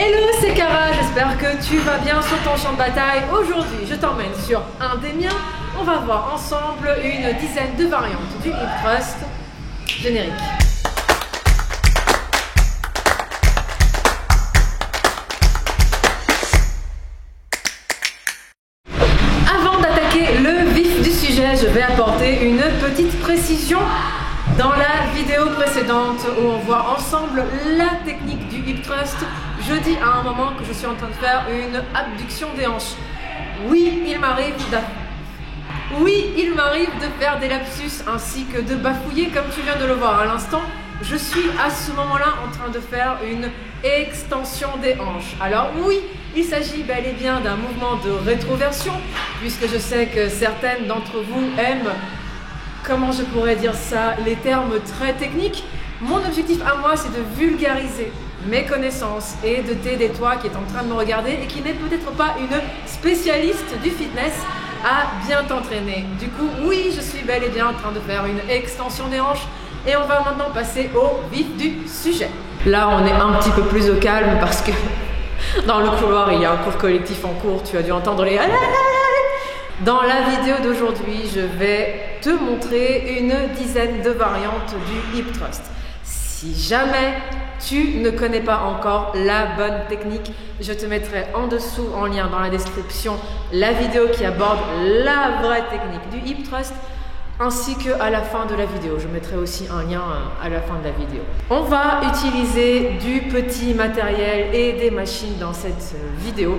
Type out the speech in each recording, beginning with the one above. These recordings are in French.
Hello, c'est Cara, j'espère que tu vas bien sur ton champ de bataille. Aujourd'hui, je t'emmène sur un des miens. On va voir ensemble une dizaine de variantes du hip thrust. Générique. Avant d'attaquer le vif du sujet, je vais apporter une petite précision. Dans la vidéo précédente où on voit ensemble la technique du hip thrust, je dis à un moment que je suis en train de faire une abduction des hanches. Oui, il m'arrive de faire des lapsus ainsi que de bafouiller comme tu viens de le voir à l'instant. Je suis à ce moment-là en train de faire une extension des hanches. Alors oui, il s'agit bel et bien d'un mouvement de rétroversion puisque je sais que certaines d'entre vous aiment, comment je pourrais dire ça, les termes très techniques. Mon objectif à moi, c'est de vulgariser mes connaissances et de t'aider, toi qui es en train de me regarder et qui n'est peut-être pas une spécialiste du fitness, à bien t'entraîner. Du coup, oui, je suis bel et bien en train de faire une extension des hanches et on va maintenant passer au vif du sujet. Là, on est un petit peu plus au calme parce que dans le couloir, il y a un cours collectif en cours. Tu as dû entendre les... Dans la vidéo d'aujourd'hui, je vais te montrer une dizaine de variantes du hip thrust. Si jamais tu ne connais pas encore la bonne technique, je te mettrai en dessous en lien dans la description la vidéo qui aborde la vraie technique du hip thrust ainsi qu'à la fin de la vidéo. Je mettrai aussi un lien à la fin de la vidéo. On va utiliser du petit matériel et des machines dans cette vidéo.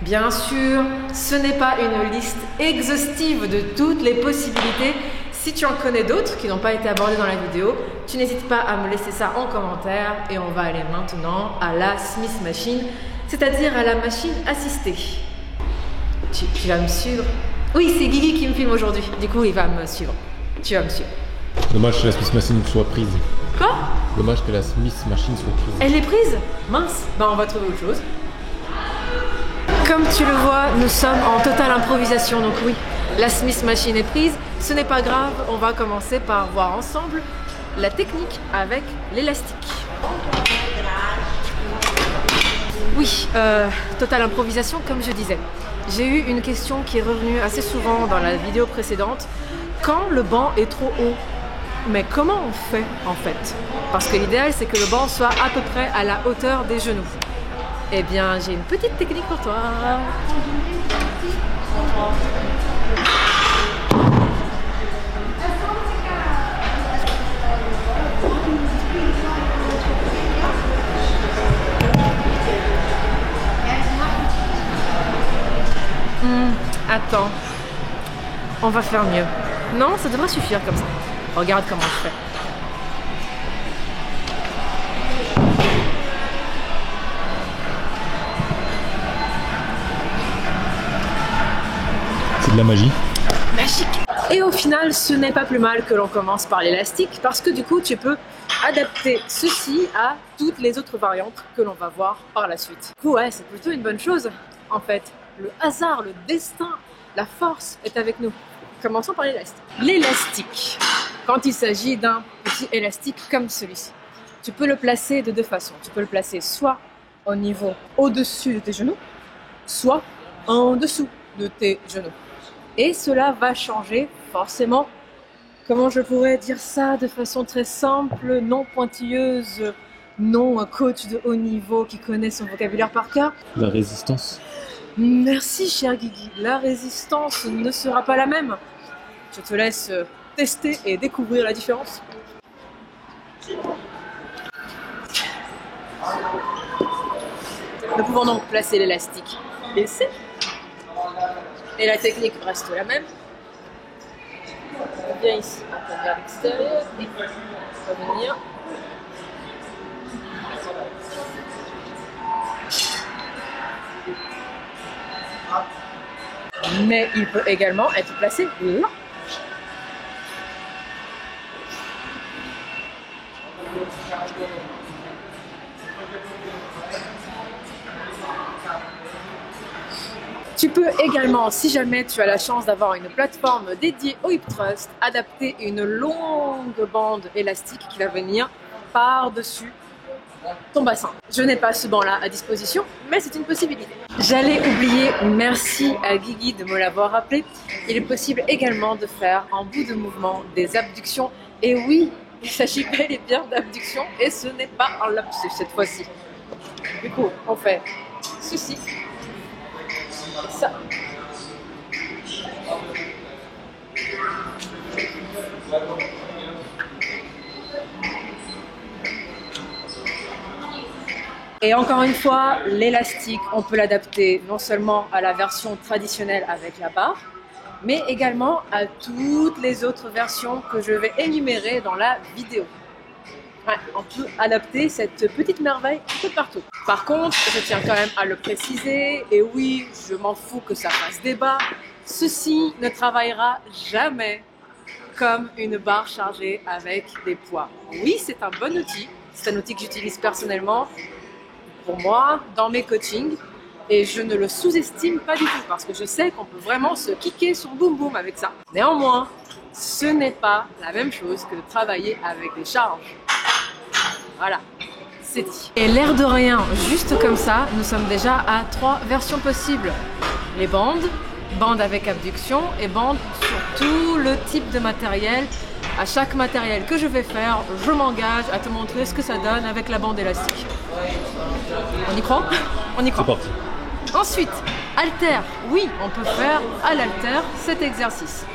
Bien sûr, ce n'est pas une liste exhaustive de toutes les possibilités. Si tu en connais d'autres qui n'ont pas été abordées dans la vidéo, tu n'hésites pas à me laisser ça en commentaire et on va aller maintenant à la Smith Machine, c'est-à-dire à la machine assistée. Tu vas me suivre? Oui, c'est Guigui qui me filme aujourd'hui, du coup il va me suivre. Tu vas me suivre. Dommage que la Smith Machine soit prise. Quoi? Dommage que la Smith Machine soit prise. Elle est prise? Mince, ben on va trouver autre chose. Comme tu le vois, nous sommes en totale improvisation, donc oui, la Smith Machine est prise. Ce n'est pas grave, on va commencer par voir ensemble la technique avec l'élastique. Oui, totale improvisation, comme je disais. J'ai eu une question qui est revenue assez souvent dans la vidéo précédente. Quand le banc est trop haut, mais comment on fait en fait? Parce que l'idéal, c'est que le banc soit à peu près à la hauteur des genoux. Eh bien, j'ai une petite technique pour toi. Attends, on va faire mieux. Non, ça devrait suffire comme ça. Regarde comment je fais. De la magie. Magique. Et au final, ce n'est pas plus mal que l'on commence par l'élastique parce que du coup, tu peux adapter ceci à toutes les autres variantes que l'on va voir par la suite. Du coup, ouais, c'est plutôt une bonne chose. En fait, le hasard, le destin, la force est avec nous. Commençons par l'élastique. L'élastique, quand il s'agit d'un petit élastique comme celui-ci, tu peux le placer de deux façons. Tu peux le placer soit au niveau au-dessus de tes genoux, soit en dessous de tes genoux. Et cela va changer forcément, comment je pourrais dire ça de façon très simple, non pointilleuse, non coach de haut niveau qui connaît son vocabulaire par cœur. La résistance. Merci cher Guigui, la résistance ne sera pas la même. Je te laisse tester et découvrir la différence. Nous pouvons donc placer l'élastique ici. Et la technique reste la même. On vient ici, on vient vers l'extérieur et on va venir. Mais il peut également être placé là. Tu peux également, si jamais tu as la chance d'avoir une plateforme dédiée au hip thrust, adapter une longue bande élastique qui va venir par-dessus ton bassin. Je n'ai pas ce banc-là à disposition, mais c'est une possibilité. J'allais oublier, merci à Guigui de me l'avoir rappelé, il est possible également de faire en bout de mouvement des abductions. Et oui, il s'agit bel et bien d'abduction et ce n'est pas un lapsus cette fois-ci. Du coup, on fait ceci, ça. Et encore une fois, l'élastique, on peut l'adapter non seulement à la version traditionnelle avec la barre, mais également à toutes les autres versions que je vais énumérer dans la vidéo. Ouais, on peut adapter cette petite merveille un peu partout. Par contre, je tiens quand même à le préciser, et oui, je m'en fous que ça fasse débat, ceci ne travaillera jamais comme une barre chargée avec des poids. Oui, c'est un bon outil, c'est un outil que j'utilise personnellement pour moi, dans mes coachings, et je ne le sous-estime pas du tout, parce que je sais qu'on peut vraiment se kicker son boum boum avec ça. Néanmoins, ce n'est pas la même chose que de travailler avec des charges. Voilà, c'est dit. Et l'air de rien, juste comme ça, nous sommes déjà à 3 versions possibles. Les bandes avec abduction et bandes sur tout le type de matériel. À chaque matériel que je vais faire, je m'engage à te montrer ce que ça donne avec la bande élastique. On y croit? On y croit. C'est parti. Ensuite, halter. Oui, on peut faire à l'halter cet exercice.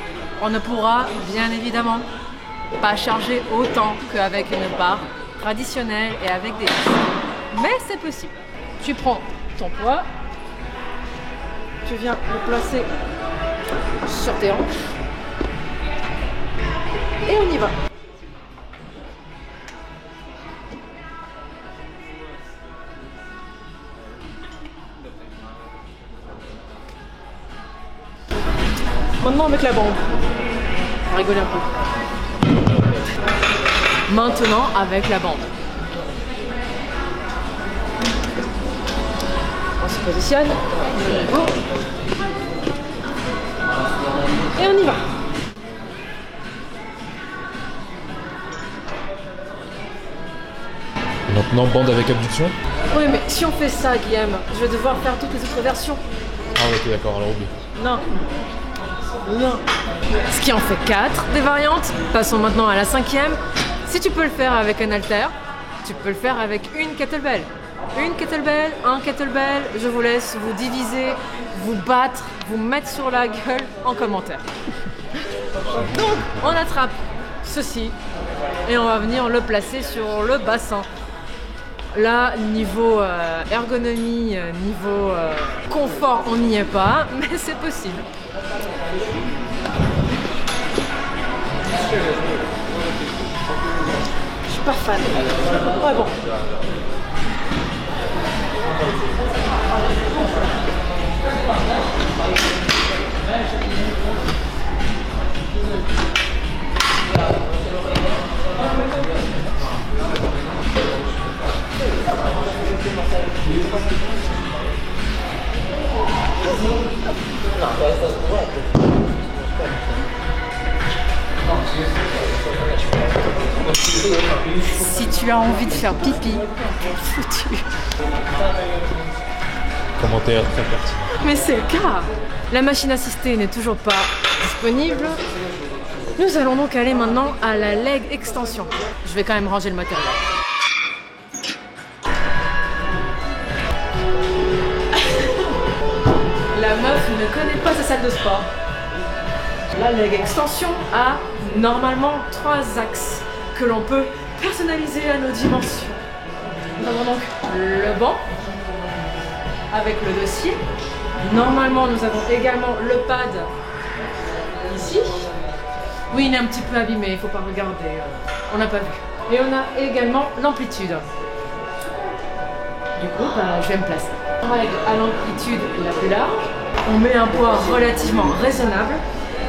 On ne pourra bien évidemment pas charger autant qu'avec une barre traditionnelle et avec des vis. Mais c'est possible. Tu prends ton poids, tu viens le placer sur tes hanches et on y va. Maintenant avec la bande. On va rigoler un peu. Maintenant avec la bande. On se positionne. Et on y va. Maintenant, bande avec abduction. Oui, mais si on fait ça, Guillaume, je vais devoir faire toutes les autres versions. Ah ok, d'accord, alors oublie. Non. Non. Ce qui en fait 4 des variantes. Passons maintenant à la 5e. Si tu peux le faire avec un halter, tu peux le faire avec une kettlebell. Une kettlebell, un kettlebell, je vous laisse vous diviser, vous battre, vous mettre sur la gueule en commentaire. Donc, on attrape ceci et on va venir le placer sur le bassin. Là, niveau ergonomie, niveau confort, on n'y est pas, mais c'est possible. Je suis pas fan. Ouais, bon. Si tu as envie de faire pipi, foutu. Commentaire très pertinent. Mais c'est le cas. La machine assistée n'est toujours pas disponible. Nous allons donc aller maintenant à la leg extension. Je vais quand même ranger le matériel. La meuf ne connaît pas sa salle de sport. La leg extension a normalement 3 axes que l'on peut personnaliser à nos dimensions. Nous avons donc le banc avec le dossier. Normalement, nous avons également le pad ici. Oui, il est un petit peu abîmé, il ne faut pas regarder, on n'a pas vu. Et on a également l'amplitude. Du coup, je vais me placer. On règle à l'amplitude la plus large. On met un poids relativement raisonnable.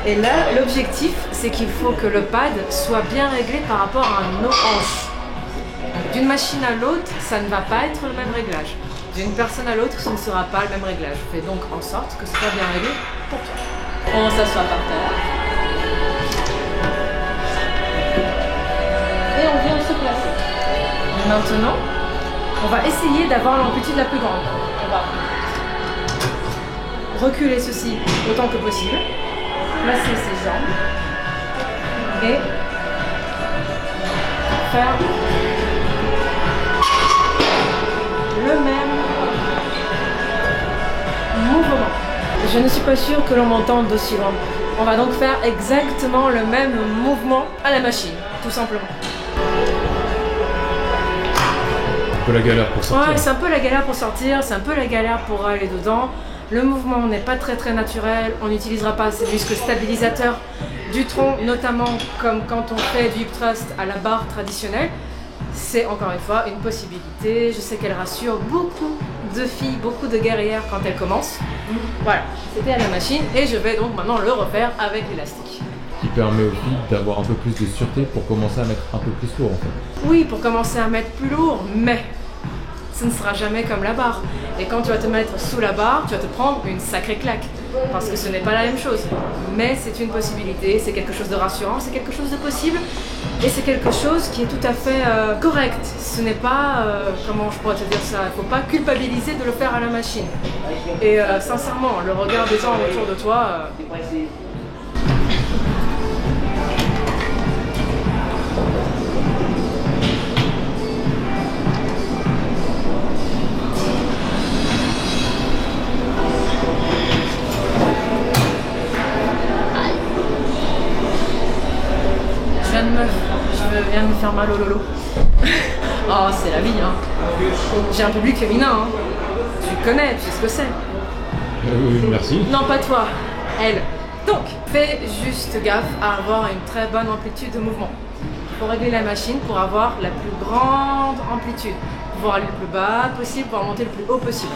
Et là, l'objectif, c'est qu'il faut que le pad soit bien réglé par rapport à nos hanches. D'une machine à l'autre, ça ne va pas être le même réglage. D'une personne à l'autre, ce ne sera pas le même réglage. Fais donc en sorte que ce soit bien réglé pour toi. On s'assoit par terre. Et on vient se placer. Maintenant, On va essayer d'avoir l'amplitude la plus grande. On va reculer ceci autant que possible, placer ses jambes et faire le même mouvement. Je ne suis pas sûre que l'on m'entende d'aussi loin. On va donc faire exactement le même mouvement à la machine, tout simplement. Un peu la galère pour sortir. Ouais, c'est un peu la galère pour sortir, c'est un peu la galère pour aller dedans. Le mouvement n'est pas très naturel, on n'utilisera pas ces muscles stabilisateurs du tronc, notamment comme quand on fait du hip thrust à la barre traditionnelle. C'est encore une fois une possibilité. Je sais qu'elle rassure beaucoup de filles, beaucoup de guerrières quand elles commencent. Voilà, c'était à la machine et je vais donc maintenant le refaire avec l'élastique. Qui permet aux filles d'avoir un peu plus de sûreté pour commencer à mettre un peu plus lourd en fait. Oui, pour commencer à mettre plus lourd, mais ce ne sera jamais comme la barre. Et quand tu vas te mettre sous la barre, tu vas te prendre une sacrée claque. Parce que ce n'est pas la même chose. Mais c'est une possibilité, c'est quelque chose de rassurant, c'est quelque chose de possible. Et c'est quelque chose qui est tout à fait correct. Ce n'est pas, comment je pourrais te dire ça, il ne faut pas culpabiliser de le faire à la machine. Et sincèrement, le regard des gens autour de toi... Je viens de me faire mal au lolo. Oh, c'est la vie, hein. J'ai un public féminin, hein. Tu connais, tu sais ce que c'est. Merci. Non, pas toi, elle. Donc, fais juste gaffe à avoir une très bonne amplitude de mouvement. Il faut régler la machine pour avoir la plus grande amplitude. Pouvoir aller le plus bas possible, pouvoir monter le plus haut possible.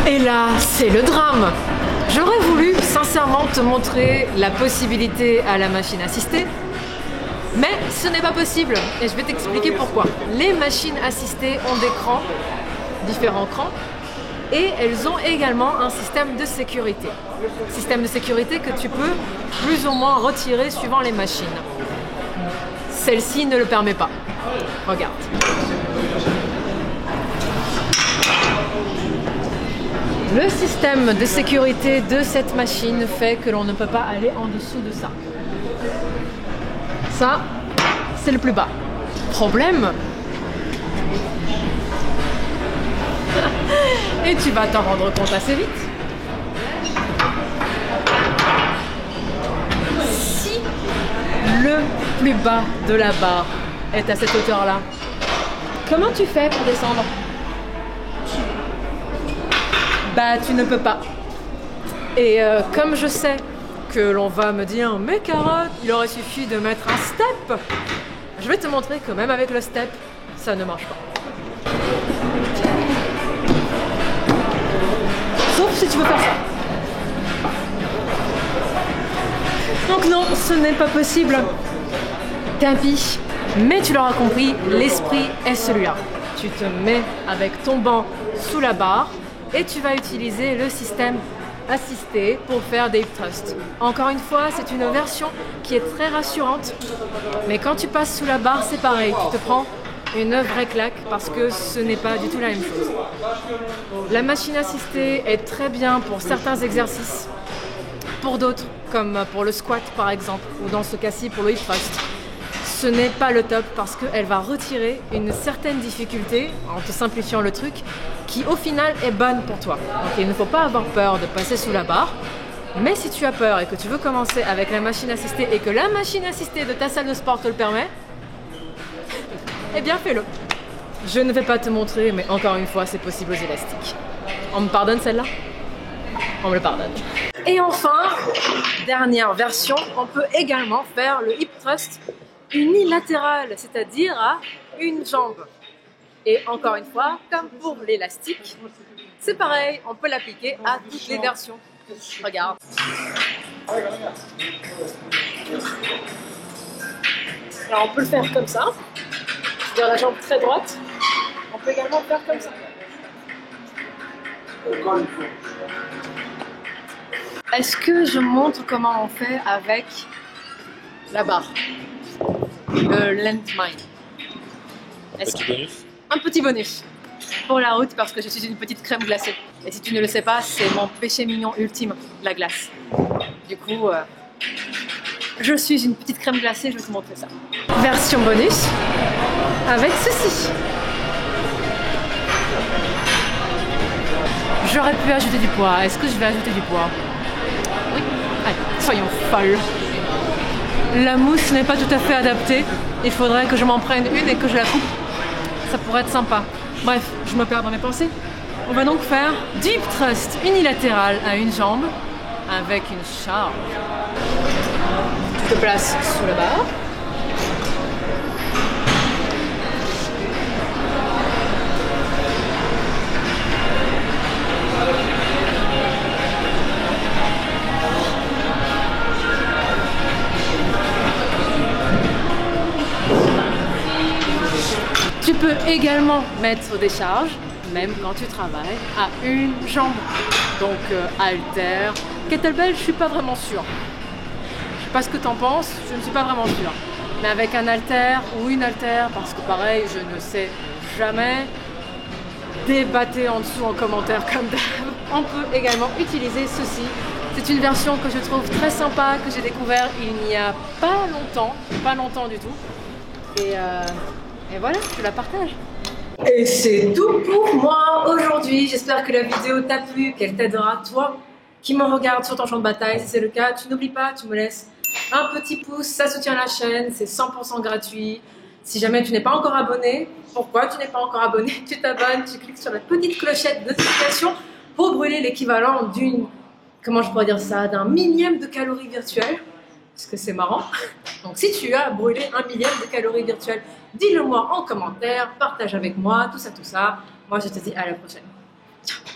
Et là, c'est le drame. J'aurais voulu sincèrement te montrer la possibilité à la machine assistée. Mais ce n'est pas possible et je vais t'expliquer pourquoi. Les machines assistées ont des crans, différents crans, et elles ont également un système de sécurité. Système de sécurité que tu peux plus ou moins retirer suivant les machines. Celle-ci ne le permet pas. Regarde. Le système de sécurité de cette machine fait que l'on ne peut pas aller en dessous de ça. Ça, c'est le plus bas. Problème. Et tu vas t'en rendre compte assez vite. Si le plus bas de la barre est à cette hauteur-là, comment tu fais pour descendre? Bah, tu ne peux pas. Et comme je sais que l'on va me dire « Mais Carotte, il aurait suffi de mettre un step !» Je vais te montrer que même avec le step, ça ne marche pas. Sauf si tu veux faire ça. Donc non, ce n'est pas possible. Tant pis. Mais tu l'auras compris, l'esprit est celui-là. Tu te mets avec ton banc sous la barre et tu vas utiliser le système assisté pour faire des hip thrusts. Encore une fois, c'est une version qui est très rassurante, mais quand tu passes sous la barre, c'est pareil, tu te prends une vraie claque parce que ce n'est pas du tout la même chose. La machine assistée est très bien pour certains exercices, pour d'autres, comme pour le squat par exemple, ou dans ce cas-ci pour le hip thrust. Ce n'est pas le top parce qu'elle va retirer une certaine difficulté, en te simplifiant le truc, qui au final est bonne pour toi. Donc il ne faut pas avoir peur de passer sous la barre, mais si tu as peur et que tu veux commencer avec la machine assistée et que la machine assistée de ta salle de sport te le permet, eh bien fais-le. Je ne vais pas te montrer, mais encore une fois, c'est possible aux élastiques. On me pardonne celle-là? On me le pardonne. Et enfin, dernière version, on peut également faire le hip thrust unilatéral, c'est-à-dire à une jambe. Et encore une fois, comme pour l'élastique, c'est pareil, on peut l'appliquer à toutes les versions. Regarde. Alors on peut le faire comme ça, c'est-à-dire la jambe très droite. On peut également le faire comme ça. Est-ce que je montre comment on fait avec la barre? Le length mine. Petit bonus. Un petit bonus. pour la route parce que je suis une petite crème glacée. Et si tu ne le sais pas, c'est mon péché mignon ultime, la glace. Du coup, je suis une petite crème glacée, je vais te montrer ça. Version bonus avec ceci. J'aurais pu ajouter du poids. Est-ce que je vais ajouter du poids? Oui. Allez, soyons folles. La mousse n'est pas tout à fait adaptée. Il faudrait que je m'en prenne une et que je la coupe. Ça pourrait être sympa. Bref, je me perds dans mes pensées. On va donc faire Deep Thrust unilatéral à une jambe avec une charge. Tu te places sous la barre. Tu peux également mettre des charges, même quand tu travailles, à une jambe. Donc haltère, kettlebell, je suis pas vraiment sûre. Je sais pas ce que tu en penses, je ne suis pas vraiment sûre. Mais avec un haltère ou une haltère, parce que pareil, je ne sais jamais, débattez en dessous en commentaire comme d'hab. On peut également utiliser ceci. C'est une version que je trouve très sympa, que j'ai découvert il n'y a pas longtemps du tout. Et voilà, je la partage. Et c'est tout pour moi aujourd'hui. J'espère que la vidéo t'a plu, qu'elle t'aidera, toi qui me regardes sur ton champ de bataille. Si c'est le cas, tu n'oublies pas, tu me laisses un petit pouce, ça soutient la chaîne, c'est 100% gratuit. Si jamais tu n'es pas encore abonné, pourquoi tu n'es pas encore abonné? Tu t'abonnes, tu cliques sur la petite clochette de notification pour brûler l'équivalent d'une, comment je pourrais dire ça, d'un millième de calories virtuelles. Parce que c'est marrant. Donc si tu as brûlé un millième de calories virtuelles, dis-le moi en commentaire, partage avec moi, tout ça. Moi je te dis à la prochaine. Ciao.